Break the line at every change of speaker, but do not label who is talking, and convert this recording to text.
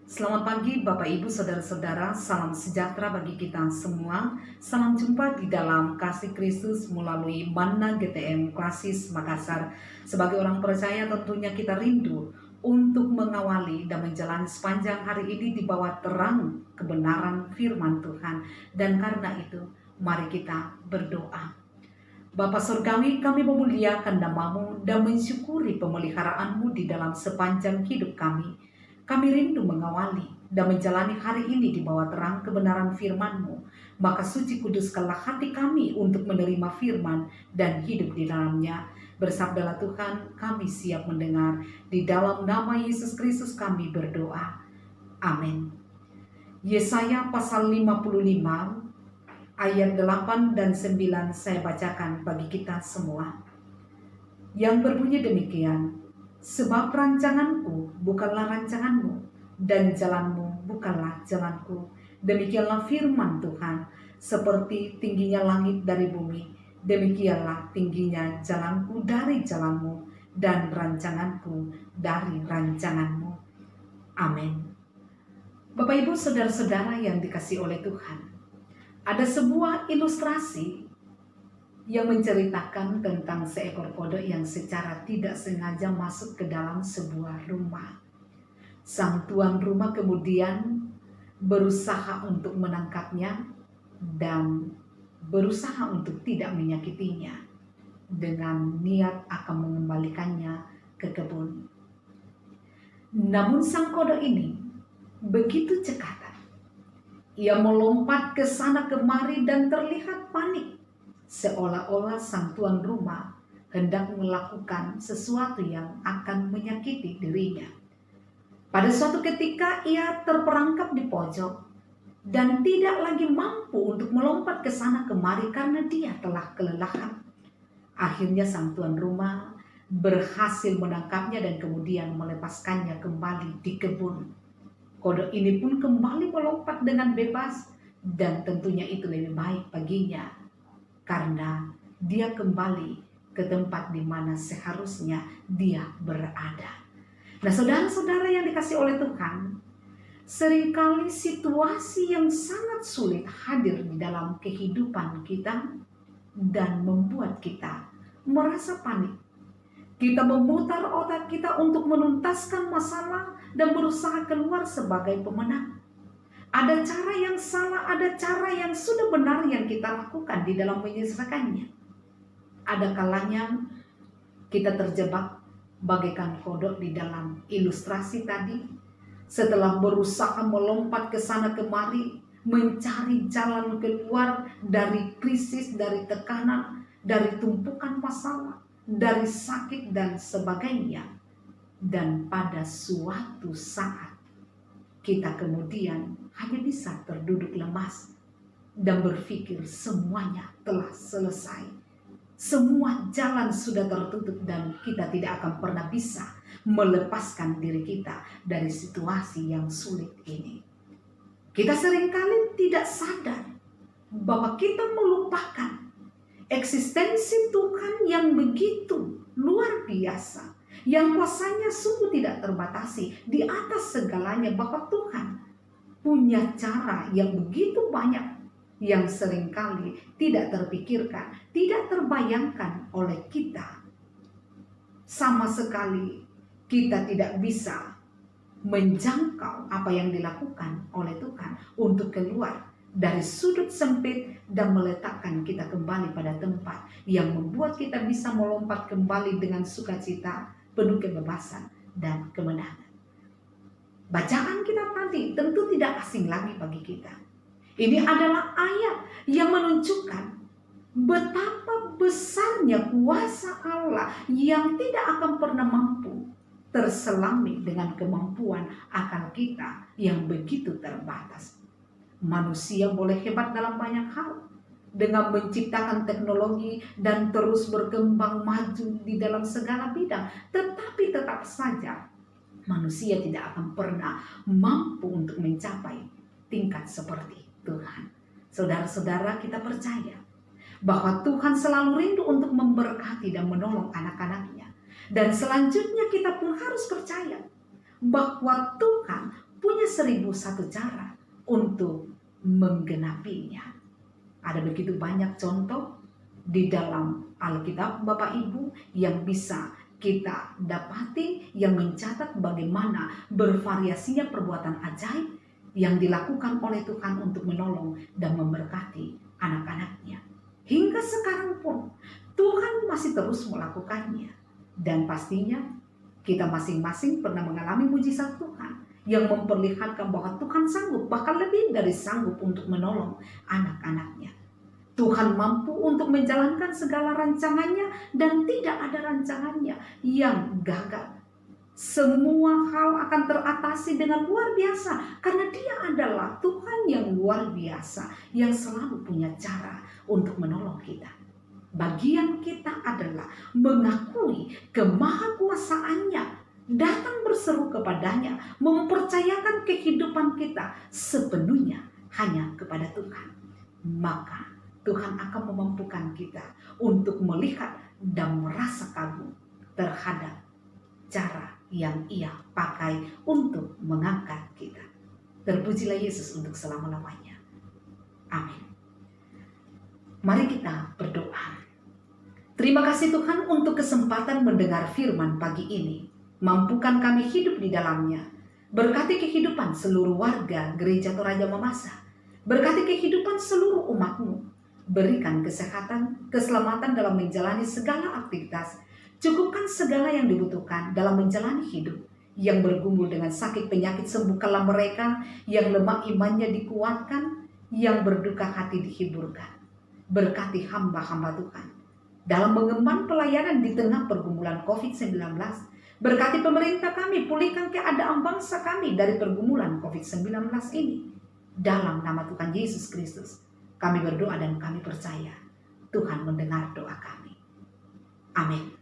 Selamat pagi Bapak Ibu Saudara-saudara, salam sejahtera bagi kita semua. Salam jumpa di dalam kasih Kristus melalui Manna GTM Klasis Makassar. Sebagai orang percaya tentunya kita rindu untuk mengawali dan menjalani sepanjang hari ini di bawah terang kebenaran firman Tuhan. Dan karena itu, mari kita berdoa. Bapa Surgawi, kami memuliakan namamu dan mensyukuri pemeliharaanmu di dalam sepanjang hidup kami. Kami rindu mengawali dan menjalani hari ini di bawah terang kebenaran firman-Mu. Maka suci kuduskanlah hati kami untuk menerima firman dan hidup di dalamnya. Bersabdalah Tuhan, kami siap mendengar. Di dalam nama Yesus Kristus kami berdoa. Amin. Yesaya pasal 55 ayat 8 dan 9 saya bacakan bagi kita semua. Yang berbunyi demikian, sebab rancanganku bukanlah rancanganmu, dan jalanmu bukanlah jalanku. Demikianlah firman Tuhan, seperti tingginya langit dari bumi, demikianlah tingginya jalanku dari jalanmu, dan rancanganku dari rancanganmu. Amin. Bapak Ibu saudara-saudara yang dikasihi oleh Tuhan, ada sebuah ilustrasi yang menceritakan tentang seekor kodok yang secara tidak sengaja masuk ke dalam sebuah rumah. Sang tuan rumah kemudian berusaha untuk menangkapnya dan berusaha untuk tidak menyakitinya dengan niat akan mengembalikannya ke kebun. Namun sang kodok ini begitu cekatan. Ia melompat ke sana kemari dan terlihat panik, seolah-olah sang tuan rumah hendak melakukan sesuatu yang akan menyakiti dirinya. Pada suatu ketika ia terperangkap di pojok dan tidak lagi mampu untuk melompat ke sana kemari karena dia telah kelelahan. Akhirnya sang tuan rumah berhasil menangkapnya dan kemudian melepaskannya kembali di kebun. Kodok ini pun kembali melompat dengan bebas dan tentunya itu lebih baik baginya karena dia kembali ke tempat di mana seharusnya dia berada. Nah, saudara-saudara yang dikasihi oleh Tuhan, seringkali situasi yang sangat sulit hadir di dalam kehidupan kita dan membuat kita merasa panik. Kita memutar otak kita untuk menuntaskan masalah dan berusaha keluar sebagai pemenang. Ada cara yang salah, ada cara yang sudah benar yang kita lakukan di dalam menyelesaikannya. Ada kalanya kita terjebak bagaikan kodok di dalam ilustrasi tadi. Setelah berusaha melompat ke sana kemari, mencari jalan keluar dari krisis, dari tekanan, dari tumpukan masalah, dari sakit dan sebagainya. Dan pada suatu saat kita kemudian hanya bisa terduduk lemas dan berpikir semuanya telah selesai. Semua jalan sudah tertutup dan kita tidak akan pernah bisa melepaskan diri kita dari situasi yang sulit ini. Kita seringkali tidak sadar bahwa kita melupakan eksistensi Tuhan yang begitu luar biasa, yang kuasanya sungguh tidak terbatasi di atas segalanya, bahwa Tuhan punya cara yang begitu banyak yang seringkali tidak terpikirkan, tidak terbayangkan oleh kita. Sama sekali kita tidak bisa menjangkau apa yang dilakukan oleh Tuhan untuk keluar dari sudut sempit dan meletakkan kita kembali pada tempat yang membuat kita bisa melompat kembali dengan sukacita, penuh kebebasan dan kemenangan. Bacaan kita tadi tentu tidak asing lagi bagi kita. Ini adalah ayat yang menunjukkan betapa besarnya kuasa Allah yang tidak akan pernah mampu terselami dengan kemampuan akal kita yang begitu terbatas. Manusia boleh hebat dalam banyak hal dengan menciptakan teknologi dan terus berkembang maju di dalam segala bidang, tetapi tetap saja manusia tidak akan pernah mampu untuk mencapai tingkat seperti Tuhan. Saudara-saudara, kita percaya bahwa Tuhan selalu rindu untuk memberkati dan menolong anak-anaknya. Dan selanjutnya kita pun harus percaya bahwa Tuhan punya 1001 cara untuk menggenapinya. Ada begitu banyak contoh di dalam Alkitab Bapak Ibu yang bisa kita dapati, yang mencatat bagaimana bervariasinya perbuatan ajaib yang dilakukan oleh Tuhan untuk menolong dan memberkati anak-anaknya. Hingga sekarang pun Tuhan masih terus melakukannya. Dan pastinya kita masing-masing pernah mengalami mujizat Tuhan yang memperlihatkan bahwa Tuhan sanggup, bahkan lebih dari sanggup untuk menolong anak-anaknya. Tuhan mampu untuk menjalankan segala rancangannya dan tidak ada rancangannya yang gagal. Semua hal akan teratasi dengan luar biasa karena Dia adalah Tuhan yang luar biasa yang selalu punya cara untuk menolong kita. Bagian kita adalah mengakui kemahakuasaannya, datang berseru kepadanya, mempercayakan kehidupan kita sepenuhnya hanya kepada Tuhan. Maka Tuhan akan memampukan kita untuk melihat dan merasa kagum terhadap cara yang Ia pakai untuk mengangkat kita. Terpujilah Yesus untuk selama-lamanya. Amin. Mari kita berdoa. Terima kasih Tuhan untuk kesempatan mendengar firman pagi ini. Mampukan kami hidup di dalamnya. Berkati kehidupan seluruh warga Gereja Toraja Mamasa. Berkati kehidupan seluruh umat-Mu. Berikan kesehatan, keselamatan dalam menjalani segala aktivitas. Cukupkan segala yang dibutuhkan dalam menjalani hidup. Yang bergumul dengan sakit penyakit, sembuhkanlah mereka. Yang lemah imannya dikuatkan. Yang berduka hati dihiburkan. Berkati hamba-hamba Tuhan dalam mengemban pelayanan di tengah pergumulan COVID-19. Berkati pemerintah kami, pulihkan keadaan bangsa kami dari pergumulan COVID-19 ini. Dalam nama Tuhan Yesus Kristus, kami berdoa dan kami percaya Tuhan mendengar doa kami. Amin.